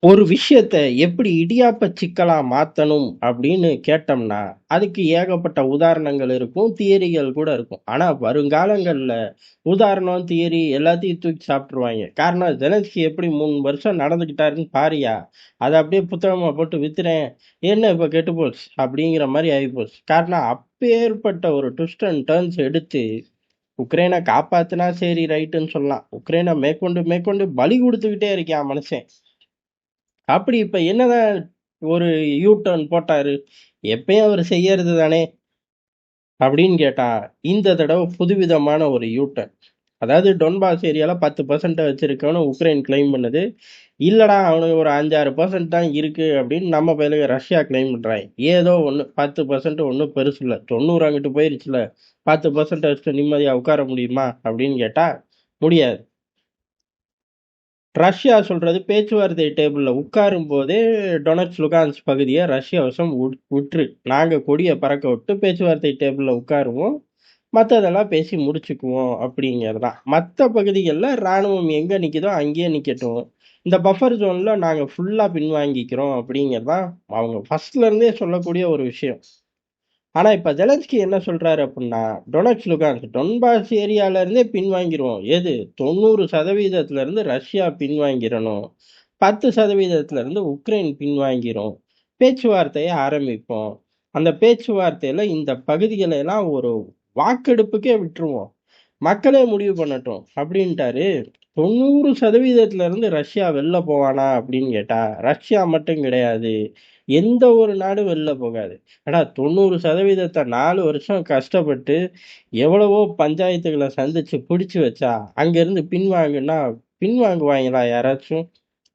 ஒரு விஷயத்த எப்படி இடியாப்ப சிக்கலா மாத்தணும் அப்படின்னு கேட்டோம்னா, அதுக்கு ஏகப்பட்ட உதாரணங்கள் இருக்கும். தியரிகள் கூட இருக்கும். ஆனா வருங்காலங்கள்ல உதாரணம், தியரி எல்லாத்தையும் தூக்கி சாப்பிட்டுருவாய்ங்க. காரணம் ஜெலன்ஸ்கி எப்படி 3 வருஷம் நடந்துக்கிட்டாருன்னு பாருய்யா! அத அப்படியே புத்தகமா போட்டு வித்துறேன். என்ன இப்ப கெட்டு போச்சு அப்படிங்கிற மாரி ஆயிப்போச்சு. காரணம் அப்பேற்பட்ட ஒரு ட்விஸ்ட் அண்ட் டர்ன்ஸ் எடுத்து உக்ரைன காப்பாத்துனா சரி ரைட்டுன்னு சொல்லலாம். உக்ரைன மேற்கொண்டு மேற்கொண்டு பலி குடுத்துக்கிட்டே இருக்கான் மனுஷன். அப்படி இப்ப என்னதான் ஒரு யூ டர்ன் போட்டாரு? எப்பயும் அவரு செய்யறது தானே! அப்படின்னு கேட்டா, இந்த தடவ புதுவிதமான ஒரு யூ டர்ன். அதாவது டொன்பாஸ் ஏரியால 10% வச்சிருக்கோன்னு உக்ரைன் கிளைம் பண்ணுது. இல்லடா அவனுக்கு ஒரு 5, 6% தான் இருக்கு அப்படின்னு நம்ம பயலுக ரஷ்யா கிளைம் பண்றாய்ங்க. ஏதோ ஒண்ணு 10% ஒண்ணும் பெருசு இல்ல. 90 அங்கிட்டு போயிருச்சுல்ல. 10% வச்சுட்டு நிம்மதியா உட்கார முடியுமா? அப்படின்னு கேட்டா, முடியாது. ரஷ்யா சொல்றது பேச்சுவார்த்தை டேபிள்ல உட்காரும்போதே டொனட்ஸ், லுகான்ஸ் பகுதிய ரஷ்யா வசம் விட்டுரு. நாங்க கொடிய பறக்க விட்டு பேச்சுவார்த்தை டேபிள்ல உட்காருவோம். மத்ததெல்லாம் பேசி முடிச்சுக்குவோம் அப்படிங்கிறதுதான். மத்த பகுதிகள்ல ராணுவம் எங்க நிக்குதோ அங்கேயே நிக்கட்டும். இந்த பஃபர் ஜோன்ல நாங்க ஃபுல்லா பின்வாங்கிக்கிறோம் அப்படிங்கிறதுதான் அவங்க ஃபர்ஸ்ட்ல இருந்தே சொல்லக்கூடிய ஒரு விஷயம். ஆனா இப்ப ஜெலன்ஸ்கி என்ன சொல்றாரு அப்படின்னா, டொனட்ஸ், லுகான்ஸ் டொன்பாஸ் ஏரியால இருந்தே பின்வாங்கிருவோம். எது 90% இருந்து ரஷ்யா பின்வாங்கிறணும். 10% இருந்து உக்ரைன் பின்வாங்கிரும். பேச்சுவார்த்தைய ஆரம்பிப்போம். அந்த பேச்சுவார்த்தையில இந்த பகுதிகளை எல்லாம் ஒரு வாக்கெடுப்புக்கே விட்டுருவோம். மக்களே முடிவு பண்ணட்டும் அப்படின்ட்டாரு. 90% இருந்து ரஷ்யா வெளில போவானா அப்படின்னு கேட்டா, ரஷ்யா மட்டும் கிடையாது. எந்த ஒரு நாடும் வெளில போகாது. ஏடா 90% 4 வருஷம் கஷ்டப்பட்டு எவ்வளவோ பஞ்சாயத்துகள சந்திச்சு பிடிச்சு வச்சா, அங்கேருந்து பின்வாங்குன்னா, பின்வாங்குவாய்ங்களா யாராச்சும்?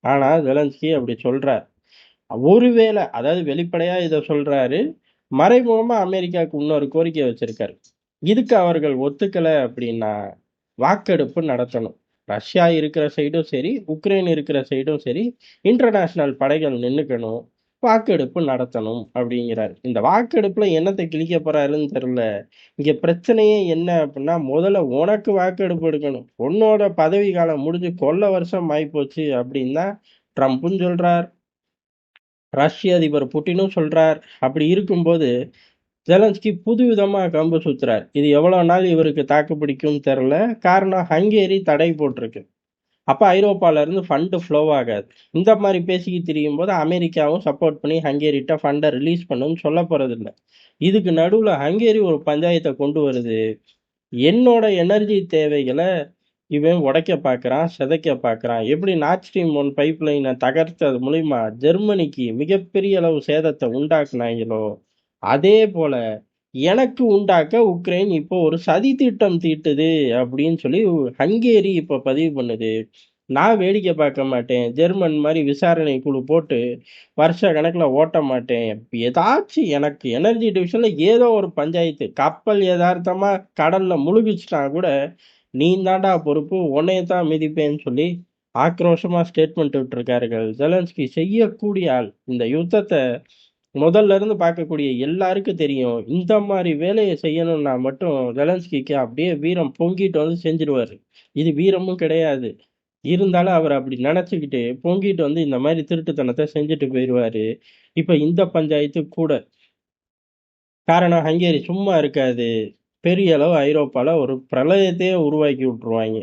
ஆனா ஜெலன்ஸ்கி அப்படி சொல்றார். ஒருவேள அதாவது வெளிப்படையா இத சொல்றாரு. மறைமுகமா அமெரிக்காவுக்கு இன்னொரு கோரிக்கை வச்சிருக்காரு. இதுக்கு அவர்கள் ஒத்துக்கல அப்படின்னா, வாக்கெடுப்பு நடத்தணும். ரஷ்யா இருக்கிற சைடும் சரி, உக்ரைன் இருக்கிற சைடும் சரி, இன்டர்நேஷனல் படைகள் நின்னுக்கணும். வாக்கெடுப்பு நடத்தணும் அப்படிங்கிறாரு. இந்த வாக்கெடுப்புல என்னத்த கிழிக்க போறாருன்னு தெரியல. இங்க பிரச்சனையே என்ன அப்படின்னா, முதல்ல உனக்கு வாக்கெடுப்பு எடுக்கணும். உன்னோட பதவி காலம் முடிஞ்சு கொள்ள வருஷம் ஆயிப்போச்சு அப்படின்னு தான் ட்ரம்ப்பும் சொல்றார். ரஷ்ய அதிபர் புட்டினும் சொல்றார். அப்படி இருக்கும்போது ஜெலன்ஸ்கி புதுவிதமா கம்பு சுத்துறார். இது எவ்வளவு நாள் இவருக்கு தாக்கு பிடிக்கும்னு தெரியல. காரணம் ஹங்கேரி தடை போட்டிருக்கு. அப்ப ஐரோப்பால இருந்து ஃபண்ட் ஃப்ளோ ஆகாது. இந்த மாதிரி பேசிக்கிட்டு திரியும் போது அமெரிக்காவும் சப்போர்ட் பண்ணி ஹங்கேரிட்ட ஃபண்டை ரிலீஸ் பண்ணுன்னு சொல்ல போறது இல்ல. இதுக்கு நடுவுல ஹங்கேரி ஒரு பஞ்சாயத்தை கொண்டு வருது. என்னோட எனர்ஜி தேவைகளை இவன் உடைக்க பார்க்கறான், சிதைக்க பார்க்கறான். எப்படி நார்ட் ஸ்ட்ரீம் 1 பைப்லைனை தகர்த்தது மூலியமா ஜெர்மனிக்கு மிகப்பெரிய அளவு சேதத்தை உண்டாக்குனாங்களோ, அதே போல எனக்கு உண்டாக்க உக்ரைன் இப்போ ஒரு சதி திட்டம் தீட்டுது அப்படின்னு சொல்லி ஹங்கேரி இப்ப பதிவு பண்ணுது. நான் வேடிக்கை பார்க்க மாட்டேன். ஜெர்மன் மாதிரி விசாரணை குழு போட்டு வருஷ கணக்குல ஓட்ட மாட்டேன். ஏதாச்சும் எனக்கு எனர்ஜி டிவிஷன்ல ஏதோ ஒரு பஞ்சாயத்து கப்பல் எதார்த்தமா கடல்ல முழுகிச்சுனா கூட நீ தாண்டா பொறுப்பு, உன்னைய தான் மிதிப்பேன்னு சொல்லி ஆக்ரோஷமா ஸ்டேட்மெண்ட் விட்டுருக்கார்கள். ஜெலன்ஸ்கி செய்யக்கூடிய ஆள். இந்த யுத்தத்தை முதல்ல இருந்து பார்க்கக்கூடிய எல்லாருக்கும் தெரியும். இந்த மாதிரி வேலையை செய்யணும்னா மட்டும் ஜெலன்ஸ்கிக்கு அப்படியே வீரம் பொங்கிட்டு வந்து செஞ்சிருவாரு. இது வீரமும் கிடையாது. இருந்தாலும் அவர் அப்படி நினைச்சுக்கிட்டு பொங்கிட்டு வந்து இந்த மாதிரி திருட்டுத்தனத்தை செஞ்சுட்டு போயிருவாரு. இப்ப இந்த பஞ்சாயத்து கூட. காரணம் ஹங்கேரி சும்மா இருக்காது. பெரிய அளவு ஐரோப்பால ஒரு பிரளயத்தையே உருவாக்கி விட்டுருவாங்க.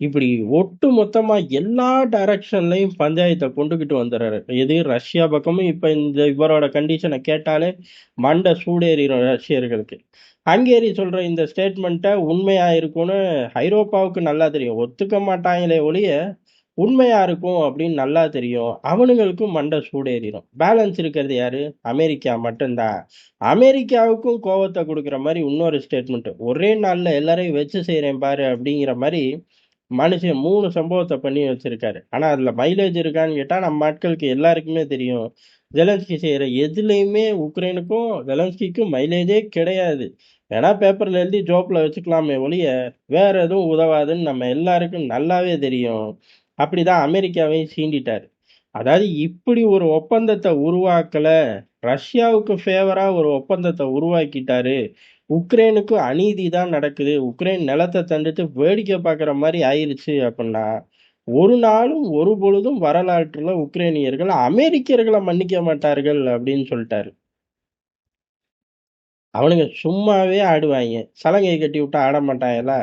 இப்படி ஒட்டு மொத்தமா எல்லா டைரக்ஷன்லயும் பஞ்சாயத்தை கொண்டுகிட்டு வந்துடுறாரு. எது ரஷ்யா பக்கமும் இப்ப இந்த இவரோட கண்டிஷனை கேட்டாலே மண்டை சூடேறிடும் ரஷ்யர்களுக்கு. ஹங்கேரி சொல்ற இந்த ஸ்டேட்மெண்ட்டை உண்மையா இருக்கும்னு ஐரோப்பாவுக்கு நல்லா தெரியும். ஒத்துக்க மாட்டாங்களே ஒழிய உண்மையா இருக்கும் அப்படின்னு நல்லா தெரியும். அவனுங்களுக்கும் மண்டை சூடேறிடும். பேலன்ஸ் இருக்கிறது யாரு? அமெரிக்கா மட்டும்தான். அமெரிக்காவுக்கும் கோவத்தை கொடுக்குற மாதிரி இன்னொரு ஸ்டேட்மெண்ட். ஒரே நாள்ல எல்லாரையும் வச்சு செய்றேன் பாரு அப்படிங்கிற மாதிரி மனுஷன் 3 சம்பவத்த பண்ணி வச்சிருக்காரு. ஆனா அதுல மைலேஜ் இருக்கான்னு கேட்டா, நம்ம ஆட்களுக்கு எல்லாருக்குமே தெரியும். ஜெலன்ஸ்கி செய்யற எதுலயுமே உக்ரைனுக்கும், ஜெலன்ஸ்கிக்கும் மைலேஜே கிடையாது. வேணா பேப்பர்ல எழுதி ஜோப்ல வச்சுக்கலாமே ஒழிய, வேற எதுவும் உதவாதுன்னு நம்ம எல்லாருக்கும் நல்லாவே தெரியும். அப்படிதான் அமெரிக்காவையும் சீண்டிட்டாரு. அதாவது இப்படி ஒரு ஒப்பந்தத்த உருவாக்கல. ரஷ்யாவுக்கு ஃபேவரா ஒரு ஒப்பந்தத்த உருவாக்கிட்டாரு. உக்ரைனுக்கு அநீதி தான் நடக்குது. உக்ரைன் நிலத்த தந்துட்டு வேடிக்கை பார்க்குற மாரி ஆயிருச்சு அப்புட்ன்னா, ஒரு நாளும் ஒரு பொழுதும் வரலாற்றுல உக்ரைனியர்கள் அமெரிக்கர்களை மன்னிக்க மாட்டார்கள் அப்படின்னு சொல்லிட்டாரு. அவனுங்க சும்மாவே ஆடுவாங்க. சலங்கைய கட்டி விட்டா ஆட மாட்டாங்களா?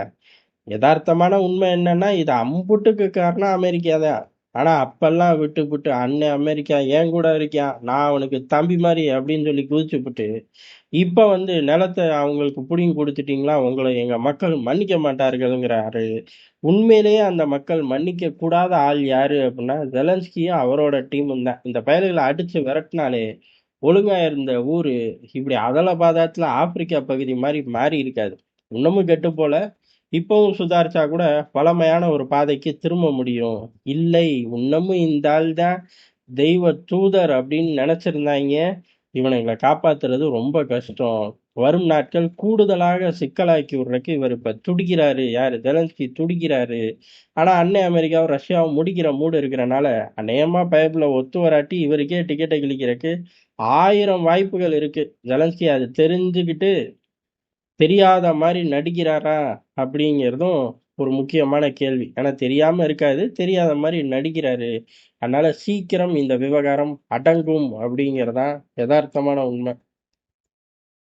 எதார்த்தமான உண்மை என்னன்னா, இது அம்புட்டுக்கு காரணம் அமெரிக்கா தான். ஆனா அப்பல்லாம் விட்டுப்புட்டு, அண்ணன் அமெரிக்கா என் கூட இருக்கான். நான் அவனுக்கு தம்பி மாரி அப்படின்னு சொல்லி குதிச்சுப்புட்டு, இப்ப வந்து நிலத்த அவங்களுக்கு புடுங்கி குடுத்துட்டீங்களா, உங்கள எங்க மக்கள் மன்னிக்க மாட்டார்கள்ங்கிறாரு. உண்மையிலேயே அந்த மக்கள் மன்னிக்க கூடாத ஆள் யாரு அப்படின்னா, ஜெலன்ஸ்கியும் அவரோட டீமும் தான். இந்த பயலுகள அடிச்சு விரட்டுனாலே, ஒழுங்கா இருந்த ஊரு இப்படி அதல பாதாளத்துல ஆப்பிரிக்கா பகுதி மாரி மாறி இருக்காது. இன்னமும் கெட்டுப் போல. இப்பவும் சுதாரிச்சா கூட பழமையான ஒரு பாதைக்கு திரும்ப முடியும். இல்லை, இன்னமும் இந்த ஆள் தான் தெய்வ தூதர் அப்படின்னு நினைச்சிருந்தாங்க. இவனுங்கள காப்பாத்துறது ரொம்ப கஷ்டம். வரும் நாட்கள் கூடுதலாக சிக்கலாக்கி விடுறதுக்கு இவர் இப்ப துடிக்கிறாரு. யாரு? ஜெலன்ஸ்கி துடிக்கிறாரு. ஆனா அண்ணன் அமெரிக்காவும் ரஷ்யாவும் முடிக்கிற மூடு இருக்கிறனால அநேகமா பயப்புல ஒத்து வராட்டி இவருக்கே டிக்கெட்டை கிழிக்கிறதுக்கு 1000 வாய்ப்புகள் இருக்கு. ஜெலன்ஸ்கி அது தெரிஞ்சுக்கிட்டு தெரியாத மாரி நடிக்கிறாரா? அப்படிங்கிறதும் ஒரு முக்கியமான கேள்வி. ஆனா தெரியாம இருக்காது. தெரியாத மாரி நடிக்கிறாரு. அதனால சீக்கிரம் இந்த விவகாரம் அடங்கும் அப்படிங்கிறது தான் எதார்த்தமான உண்மை.